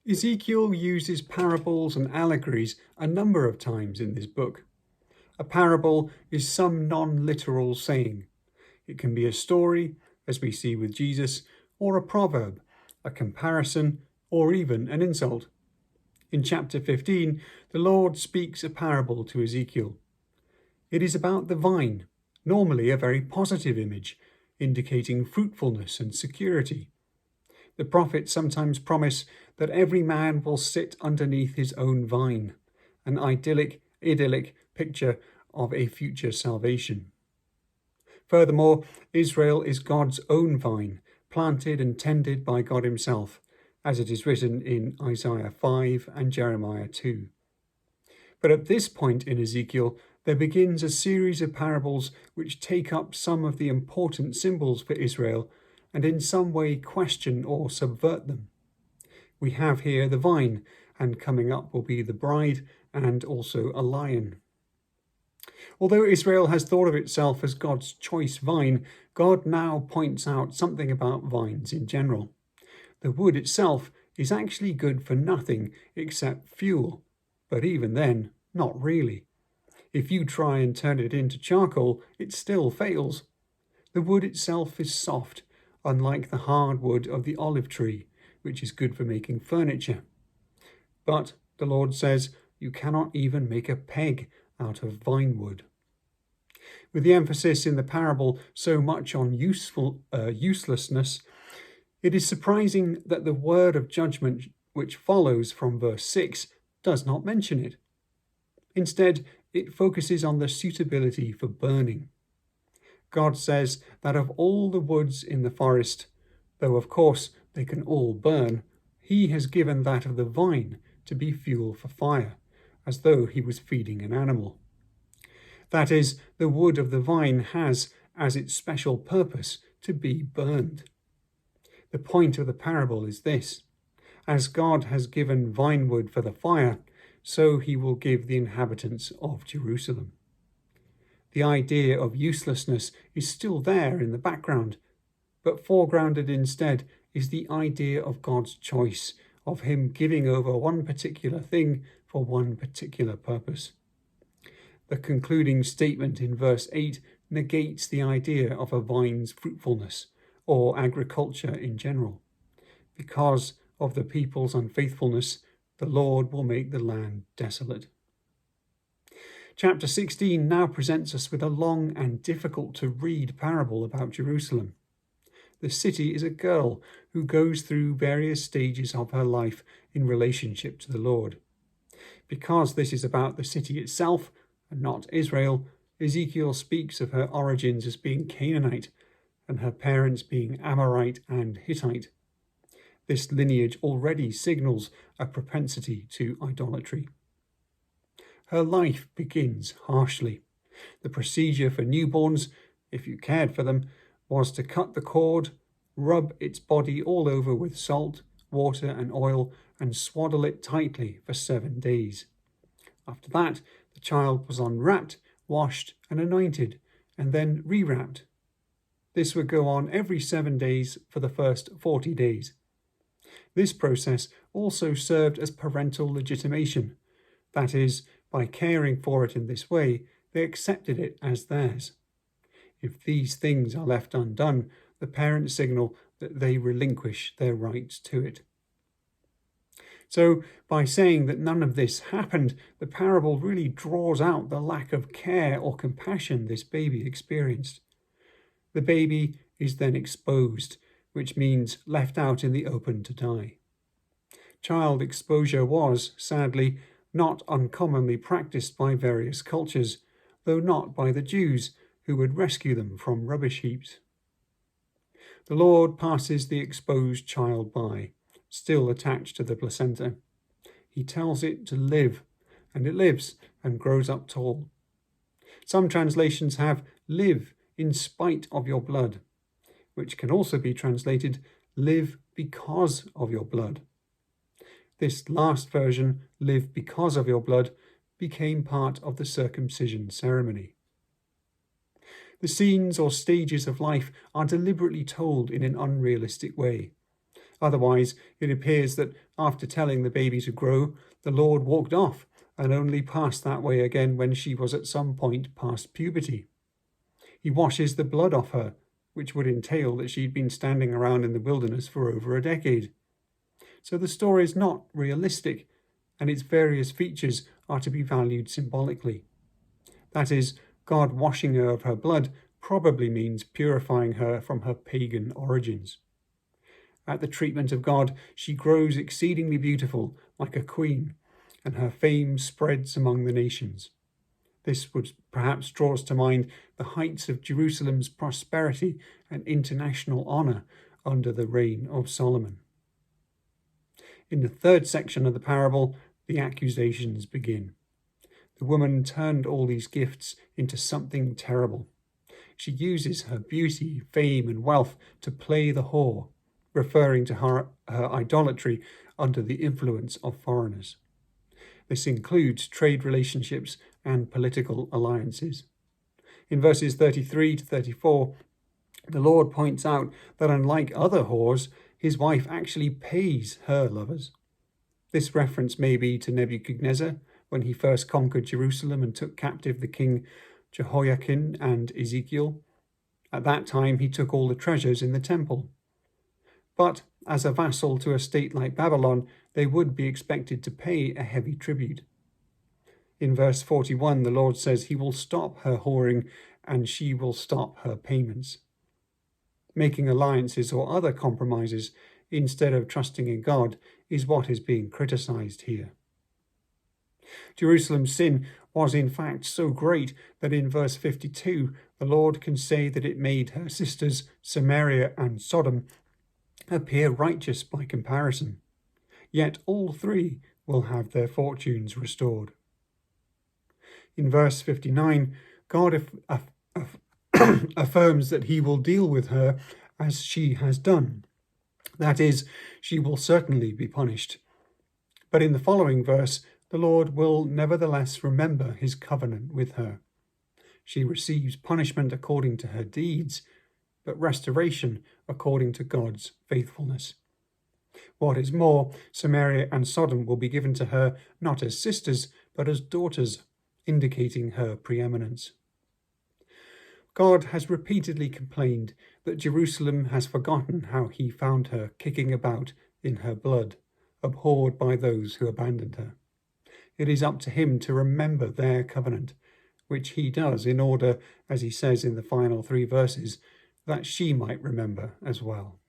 Ezekiel uses parables and allegories a number of times in this book. A parable is some non-literal saying. It can be a story, as we see with Jesus, or a proverb, a comparison, or even an insult. In chapter 15, the Lord speaks a parable to Ezekiel. It is about the vine, normally a very positive image, indicating fruitfulness and security. The prophets sometimes promise that every man will sit underneath his own vine, an idyllic picture of a future salvation. Furthermore, Israel is God's own vine, planted and tended by God himself, as it is written in Isaiah 5 and Jeremiah 2. But at this point in Ezekiel, there begins a series of parables which take up some of the important symbols for Israel and in some way question or subvert them. We have here the vine, and coming up will be the bride and also a lion. Although Israel has thought of itself as God's choice vine, God now points out something about vines in general. The wood itself is actually good for nothing except fuel, but even then, not really. If you try and turn it into charcoal, it still fails. The wood itself is soft, unlike the hard wood of the olive tree, which is good for making furniture. But, the Lord says, you cannot even make a peg out of vine wood. With the emphasis in the parable so much on uselessness, it is surprising that the word of judgment which follows from verse 6 does not mention it. Instead, it focuses on the suitability for burning. God says that of all the woods in the forest, though of course they can all burn, he has given that of the vine to be fuel for fire, as though he was feeding an animal. That is, the wood of the vine has as its special purpose to be burned. The point of the parable is this: as God has given vine wood for the fire, so he will give the inhabitants of Jerusalem. The idea of uselessness is still there in the background, but foregrounded instead is the idea of God's choice, of him giving over one particular thing for one particular purpose. The concluding statement in verse 8 negates the idea of a vine's fruitfulness, or agriculture in general. Because of the people's unfaithfulness, the Lord will make the land desolate. Chapter 16 now presents us with a long and difficult to read parable about Jerusalem. The city is a girl who goes through various stages of her life in relationship to the Lord. Because this is about the city itself and not Israel, Ezekiel speaks of her origins as being Canaanite and her parents being Amorite and Hittite. This lineage already signals a propensity to idolatry. Her life begins harshly. The procedure for newborns, if you cared for them, was to cut the cord, rub its body all over with salt, water and oil, and swaddle it tightly for 7 days. After that, the child was unwrapped, washed and anointed, and then rewrapped. This would go on every 7 days for the first 40 days. This process also served as parental legitimation. That is, by caring for it in this way, they accepted it as theirs. If these things are left undone, the parents signal that they relinquish their rights to it. So, by saying that none of this happened, the parable really draws out the lack of care or compassion this baby experienced. The baby is then exposed, which means left out in the open to die. Child exposure was, sadly, not uncommonly practiced by various cultures, though not by the Jews, who would rescue them from rubbish heaps. The Lord passes the exposed child by, still attached to the placenta. He tells it to live, and it lives and grows up tall. Some translations have live in spite of your blood, which can also be translated live because of your blood. This last version, live because of your blood, became part of the circumcision ceremony. The scenes or stages of life are deliberately told in an unrealistic way. Otherwise, it appears that after telling the baby to grow, the Lord walked off and only passed that way again when she was at some point past puberty. He washes the blood off her, which would entail that she'd been standing around in the wilderness for over a decade. So the story is not realistic, and its various features are to be valued symbolically. That is, God washing her of her blood probably means purifying her from her pagan origins. At the treatment of God, she grows exceedingly beautiful, like a queen, and her fame spreads among the nations. This would perhaps draw us to mind the heights of Jerusalem's prosperity and international honour under the reign of Solomon. In the third section of the parable, the accusations begin. The woman turned all these gifts into something terrible. She uses her beauty, fame, and wealth to play the whore, referring to her idolatry under the influence of foreigners. This includes trade relationships and political alliances. In verses 33 to 34, the Lord points out that unlike other whores, his wife actually pays her lovers. This reference may be to Nebuchadnezzar when he first conquered Jerusalem and took captive the king Jehoiakim and Ezekiel. At that time, he took all the treasures in the temple. But as a vassal to a state like Babylon, they would be expected to pay a heavy tribute. In verse 41, the Lord says he will stop her whoring and she will stop her payments. Making alliances or other compromises instead of trusting in God is what is being criticized here. Jerusalem's sin was in fact so great that in verse 52, the Lord can say that it made her sisters Samaria and Sodom appear righteous by comparison. Yet all three will have their fortunes restored. In verse 59, God affirms that he will deal with her as she has done. That is, she will certainly be punished. But in the following verse, the Lord will nevertheless remember his covenant with her. She receives punishment according to her deeds, but restoration according to God's faithfulness. What is more, Samaria and Sodom will be given to her not as sisters, but as daughters, indicating her preeminence. God has repeatedly complained that Jerusalem has forgotten how he found her kicking about in her blood, abhorred by those who abandoned her. It is up to him to remember their covenant, which he does in order, as he says in the final 3 verses, that she might remember as well.